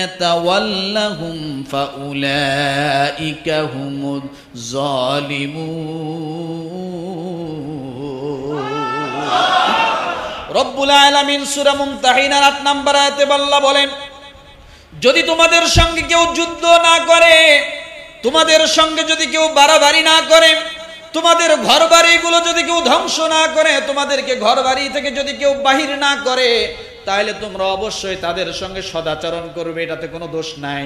يتولهم فأولئك هم الظالمون রব্বুল আলামিন সূরা মুমতাহিনার ৮ নম্বর আয়াতে আল্লাহ বলেন, যদি তোমাদের সঙ্গে কেউ যুদ্ধ না করে, তোমাদের সঙ্গে যদি কেউ বাড়াবাড়ি না করে, তোমাদের ঘরবাড়িগুলো যদি কেউ ধ্বংস না করে, তোমাদেরকে ঘরবাড়ি থেকে যদি কেউ বাহির না করে, তাহলে তোমরা অবশ্যই তাদের সঙ্গে সদাচরণ করবে। এটাতে কোনো দোষ নাই,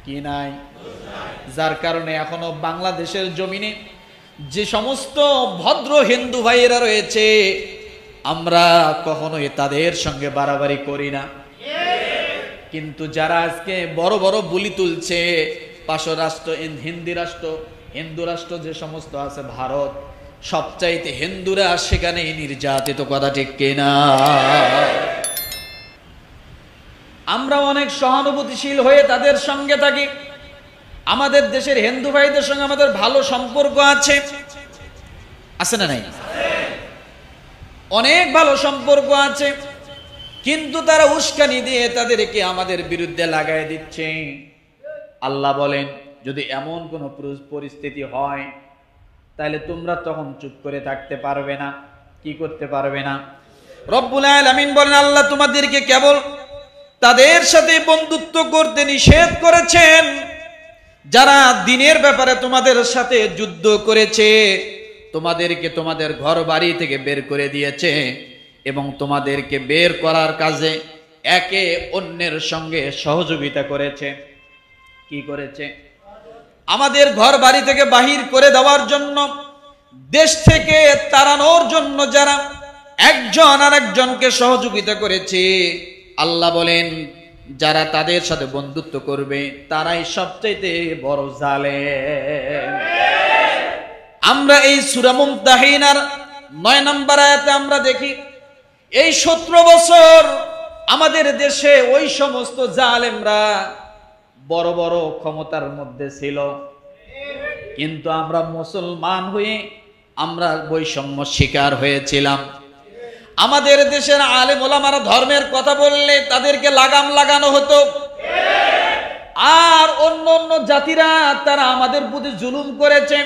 কি নাই? যার কারণে এখনো বাংলাদেশের জমিনে যে সমস্ত ভদ্র হিন্দু ভাইয়েরা রয়েছে, আমরা কখনোই তাদের সঙ্গে বাড়াবাড়ি করি না। কিন্তু যারা আজকে বড় বড় বুলি তুলছে, পার্শ্ব রাষ্ট্র হিন্দু রাষ্ট্র যে সমস্ত আছে, ভারত, সবচাইতে হিন্দুরা সেখানে নির্যাতিত, কথা ঠিক কিনা? আমরা অনেক সহানুভূতিশীল হয়ে তাদের সঙ্গে থাকি। আমাদের দেশের হিন্দু ভাইদের সঙ্গে আমাদের ভালো সম্পর্ক আছে না নাই? অনেক ভালো সম্পর্ক আছে, কিন্তু তারা উস্কানি দিয়ে তাদেরকে আমাদের বিরুদ্ধে লাগাই দিচ্ছে। আল্লাহ বলেন, যদি এমন কোন পরিস্থিতি হয়, তাহলে তোমরা তখন চুপ করে থাকতে পারবে না। কি করতে পারবে না? রব্বুল আলামিন বলেন, আল্লাহ তোমাদেরকে কেবল তাদের সাথে বন্ধুত্ব করতে নিষেধ করেছেন যারা দিনের ব্যাপারে তোমাদের সাথে যুদ্ধ করেছে, তোমাদেরকে তোমাদের ঘর বাড়ি থেকে বের করে দিয়েছে এবং তোমাদেরকে বের করার কাজে একে অন্যের সঙ্গে সহযোগিতা করেছে। কি করেছে? আমাদের ঘর বাড়ি থেকে বাহির করে দেওয়ার জন্য, দেশ থেকে তাড়ানোর জন্য যারা একজন আরেকজনকে সহযোগিতা করেছে, আল্লাহ বলেন যারা তাদের সাথে বন্ধুত্ব করবে তারাই সবচেয়ে বড় জালেম। আমরা এই সূরা মুমতাহিনার ৯ নম্বর আয়াতে আমরা দেখি, এই ১৭ বছর আমাদের দেশে ওই সমস্ত জালেমরা বড় বড় ক্ষমতার মধ্যে ছিল, কিন্তু আমরা মুসলমান হয়ে আমরা বৈষম্য শিকার হয়েছিলাম। আমাদের দেশের আলেম ওলামারা ধর্মের কথা বললে তাদেরকে লাগাম লাগানো হতো, আর অন্য অন্য জাতিরা তারা আমাদের প্রতি জুলুম করেছে।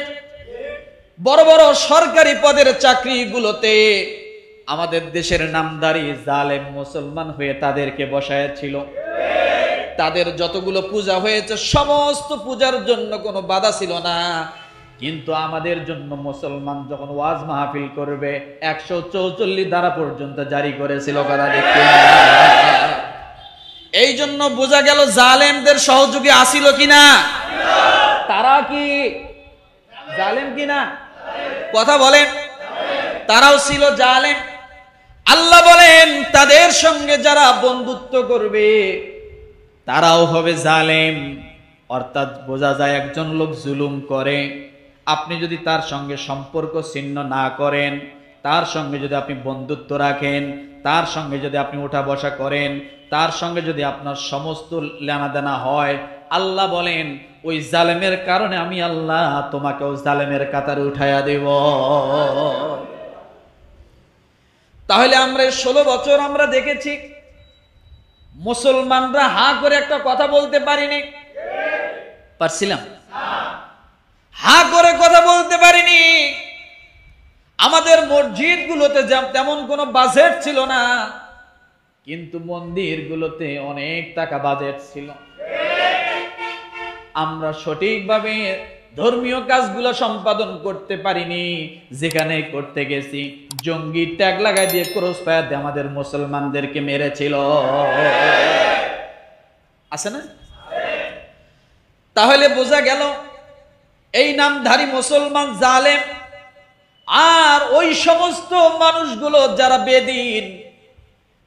বড় বড় সরকারি পদের চাকরিগুলোতে আমাদের দেশের নামদারি জালেম মুসলমান হয়ে তাদেরকে বসায়াছিল। তাদের যতগুলো পূজা হয়েছে সমস্ত পূজার জন্য কোনো বাধা ছিল না, কিন্তু আমাদের জন্য মুসলমান যখন ওয়াজ মাহফিল করবে ১৪৪ ধারা পর্যন্ত জারি করেছিল। কথা দেখতে, এই জন্য বোঝা গেল জালেমদের সহযোগী আসিল কিনা? তারা কি জালেম কিনা? কথা বলেন, তারাও ছিল জালেম। আল্লাহ বলেন তাদের সঙ্গে যারা বন্ধুত্ব করবে তারাও হবে জালেম। অর্থাৎ বোঝা যায় একজন লোক জুলুম করে, আপনি যদি তার সঙ্গে সম্পর্ক ছিন্ন না করেন, তার সঙ্গে যদি আপনি বন্ধুত্ব রাখেন, তার সঙ্গে যদি আপনি উঠা বসা করেন, তার সঙ্গে যদি আপনার সমস্ত লেনাদেনা হয়, আল্লাহ বলেন ওই জালেমের কারণে আমি আল্লাহ তোমাকেও জালেমের কাতারে উঠাইয়া দেব। তাহলে আমরা ১৬ বছর আমরা দেখেছি মুসলমানরা হা করে একটা কথা বলতে পারিনি, পারছিলাম? হা করে কথা বলতে পারিনি। আমাদের মসজিদ গুলোতে তেমন কোনো বাজেট ছিল না, কিন্তু মন্দির গুলোতে অনেক টাকা বাজেট ছিল। আমরা সঠিকভাবে ধর্মীয় কাজগুলো সম্পাদন করতে পারিনি। যেখানে করতে গেছি জঙ্গি ট্যাগ লাগাই দিয়ে ক্রস ফায়ার দিয়ে আমাদের মুসলমানদেরকে মেরেছিল, আছে না? তাহলে বোঝা গেল এই নামধারী মুসলমান জালেম, আর ওই সমস্ত মানুষগুলো যারা বেদিন,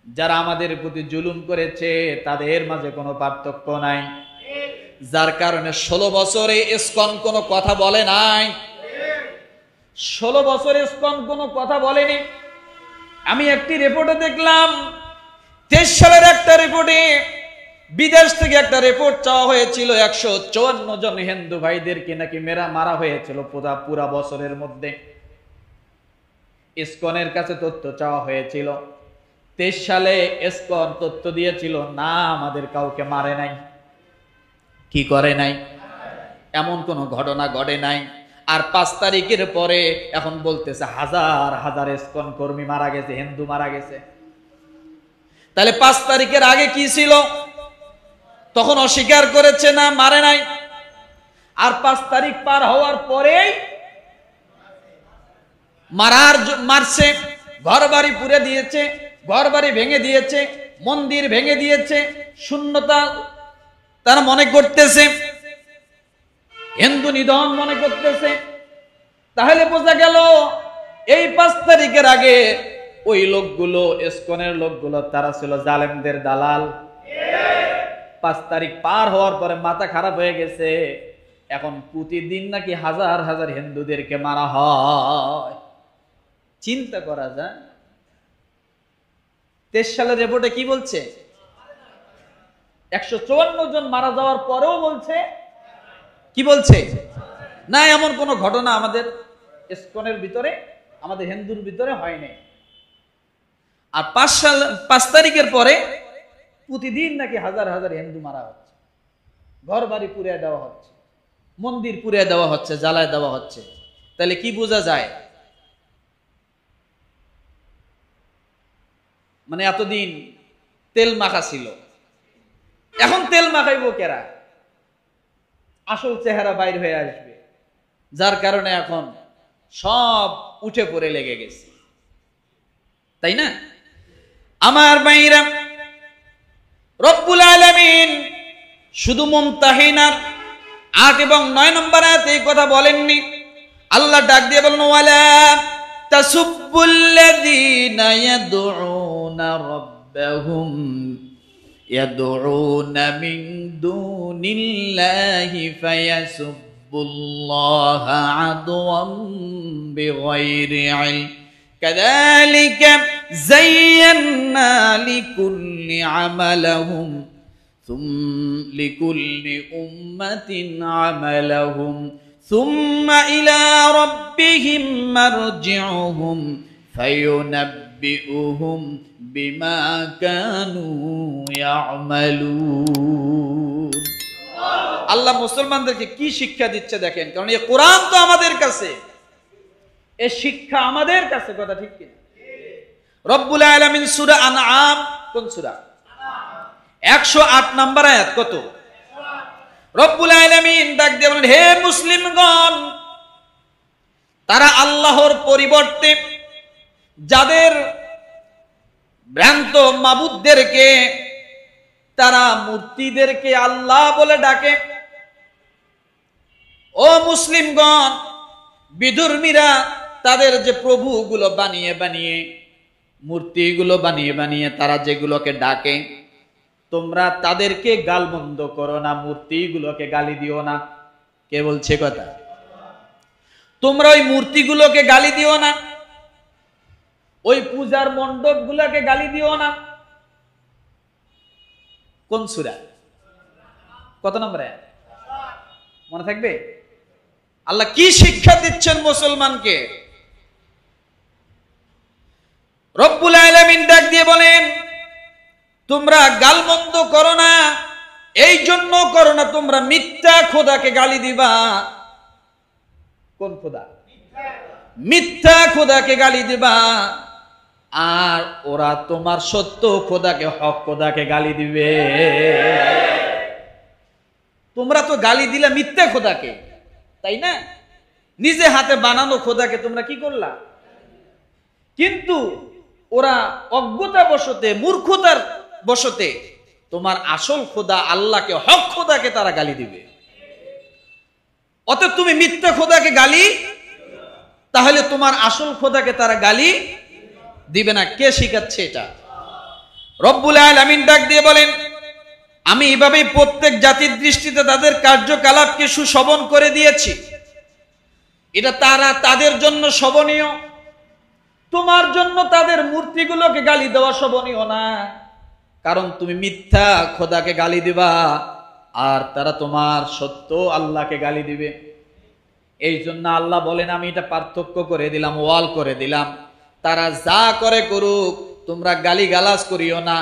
যারা আমাদের প্রতি জুলুম করেছে, তাদের মাঝে কোনো পার্থক্য নাই। যার কারণে ১৬ বছরে ইসকন কোনো কথা বলে নাই। ১৬ বছরে ইসকন কোনো কথা বলেনি। আমি একটি রিপোর্টে দেখলাম, ২৩ সালের একটা রিপোর্টে বিদেশ থেকে একটা রিপোর্ট চাওয়া হয়েছিল, ১৫৪ জন হিন্দু ভাইদেরকে নাকি মারা হয়েছিল পুরা বছরের মধ্যে। ইসকনের কাছে তথ্য চাওয়া হয়েছিল, 23 সালে ইসকন তথ্য দিয়েছিল, না আমাদের কাউকে মারে নাই। কি করে নাই? এমন কোন ঘটনা ঘটে নাই। আর 5 তারিখের পরে এখন বলতেছে হাজার হাজার ইসকন কর্মী মারা গেছে, হিন্দু মারা গেছে। তাহলে 5 তারিখের আগে কি ছিল? তখন অস্বীকার করেছে, না মারে নাই। আর 5 তারিখ পার হওয়ার পরেই মারছে, ঘর বাড়ি পুড়ে দিয়েছে, ঘর বাড়ি ভেঙে দিয়েছে, মন্দির ভেঙে দিয়েছে, শূন্যতা তারা মনে করতেছে, হিন্দু নিধন মনে করতেছে। তাহলে বোঝা গেল এই 5 তারিখের আগে ওই লোকগুলো, ইসকনের লোকগুলো, তারা ছিল জালেমদের দালাল। 5 তারিখ পার হওয়ার পরে মাথা খারাপ হয়ে গেছে, এখন প্রতিদিন নাকি হাজার হাজার হিন্দুদেরকে মারা হয়। চিন্তা করা যায়। 23 সালের রিপোর্টে কি বলছে? 154 জন মারা যাওয়ার পরেও বলছে, কি বলছে? না এমন কোন ঘটনা আমাদের ইসকনের ভিতরে, আমাদের হিন্দুর ভিতরে হয়নি। আর 5 তারিখের পরে প্রতিদিন নাকি হাজার হাজার হিন্দু মারা হচ্ছে, ঘর বাড়ি পুড়িয়ে দেওয়া হচ্ছে, মন্দির পুড়িয়ে দেওয়া হচ্ছে, জ্বালায় দেওয়া হচ্ছে। তাহলে কি বোঝা যায়? মানে এতদিন তেল মাখা ছিল, এখন তেল মাখাইবো কেরা? আসল চেহারা বাইর হয়ে আসবে, যার কারণে এখন সব উঠে পড়ে লেগে গেছে, তাই না? আমার ভাইরা, রব্বুল আলামিন শুধু মুমতাহিনার 8 এবং 9 নম্বর আয়াতে এই কথা বলেননি। আল্লাহ ডাক দিয়ে বলেন, ওয়ালা তাসুব্বুল্লাযীনা ইয়াদউনা রাব্বাহুম ইয়াদউনা মিন দুনিল্লাহি ফায়াসুব্বুল্লাহা আদওয়াম বিগাইরি ইলম কাযালিকা যায়্যানা লিকুল্লি আমালাহুম লিকুল্লি উম্মাতিন আমালাহুম সুম্মা ইলা রাব্বিহিম মারজিউহুম ফায়ুনাব্বিউহুম বিমা কানু ইয়ামালুন। আল্লাহ মুসলমানদেরকে কি শিক্ষা দিচ্ছে দেখেন, কারণ এই কোরআন তো আমাদের কাছে, এই শিক্ষা আমাদের কাছে, কথা ঠিক কি? রব্বুল আলামিন সূরা আনআম, কোন সূরা? 108 নম্বর আয়াত। কত? রব্বুল আলামিন ডাক দিয়ে বলেন, হে মুসলিমগণ, তারা আল্লাহর পরিবর্তে যাদের ভ্রান্ত মাবুদদেরকে, তারা মূর্তিদেরকে আল্লাহ বলে ডাকে। ও মুসলিমগণ, বিধর্মীরা তাদের যে প্রভুগুলো বানিয়ে বানিয়ে, মূর্তিগুলো বানিয়ে বানিয়ে তারা যেগুলোকে ডাকে, তোমরা তাদেরকে গালমন্দ করো না, মূর্তিগুলোকে গালি দিও না। কে বলছে কথা? তোমরা ওই মূর্তিগুলোকে গালি দিও না, ওই পূজার মণ্ডপগুলোকে গালি দিও না। কোন সূরা? কত নম্বরে? মনে থাকবে? আল্লাহ কি শিক্ষা দিচ্ছেন মুসলমানকে? রব্বুল আলামিন ডাক দিয়ে বলেন, তোমরা গালমন্দ করো না, এই জন্য করো না তোমরা মিথ্যা খোদাকে গালি দিবা। কোন খোদা? মিথ্যা খোদাকে গালি দিবা। আর ওরা তোমার সত্য খোদাকে, হক খোদাকে গালি দিবে। তোমরা তো গালি দিলা মিথ্যা খোদাকে, তাই না? নিজে হাতে বানানো খোদাকে তোমরা কি করলা? কিন্তু ওরা অজ্ঞতা বশতে, মূর্খতার বশতে তোমার আসল খোদা আল্লাহকে, হক খোদাকে তারা গালি দিবে। অতএব তুমি মিথ্যা খোদাকে গালি, তাহলে তোমার আসল খোদাকে তারা গালি দিবে না। কে শিখাচ্ছে এটা? রব্বুল আলামিন ডাক দিয়ে বলেন, আমি এভাবেই প্রত্যেক জাতির দৃষ্টিতে তাদের কার্যকলাপকে সুশোভন করে দিয়েছি। এটা তারা তাদের জন্য শোভনীয়, তোমার জন্য তাদের মূর্তিগুলোকে গালি দেওয়া শোভনীয় না। কারণ তুমি মিথ্যা খোদাকে গালি দিবা, আর তারা তোমার সত্য আল্লাহকে গালি দিবে। এই জন্য আল্লাহ বলেন, আমি এটা পার্থক্য করে দিলাম, ওয়াল করে দিলাম। তারা যা করে করুক, তোমরা গালিগালাজ করিও না,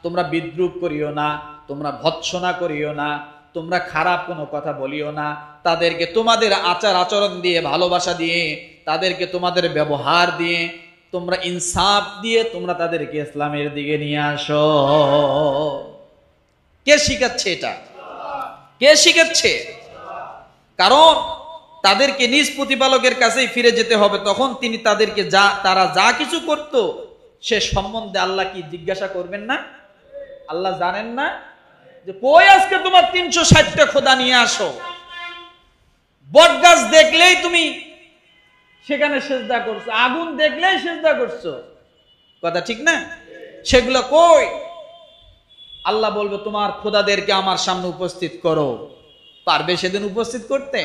তোমরা বিদ্রুপ করিও না, তোমরা ভৎসনা করিও না, তোমরা খারাপ কোনো কথা বলিও না, তাদেরকে তোমাদের আচার আচরণ দিয়ে, ভালোবাসা দিয়ে, তাদেরকে তোমাদের ব্যবহার দিয়ে, তোমরা ইনসাফ দিয়ে তোমরা তাদেরকে ইসলামের দিকে নিয়ে আসো। কে শিখাচ্ছে এটা? কে শিখাচ্ছে? কারণ তাদেরকে নিজ প্রতিপালকের কাছেই ফিরে যেতে হবে। তখন তিনি তাদেরকে তারা যা কিছু করত সে সম্বন্ধে আল্লাহ কি জিজ্ঞাসা করবেন না? আল্লাহ জানেন না যে কই আজকে তোমার 360টা খোদা নিয়ে আসো? বট গাছ দেখলেই তুমি সেখানে সেজদা করছো, আগুন দেখলেই সেজদা করছো, কথা ঠিক না? সেগুলো কই? আল্লাহ বলবে তোমার খোদাদেরকে আমার সামনে উপস্থিত করো। পারবে সেদিন উপস্থিত করতে?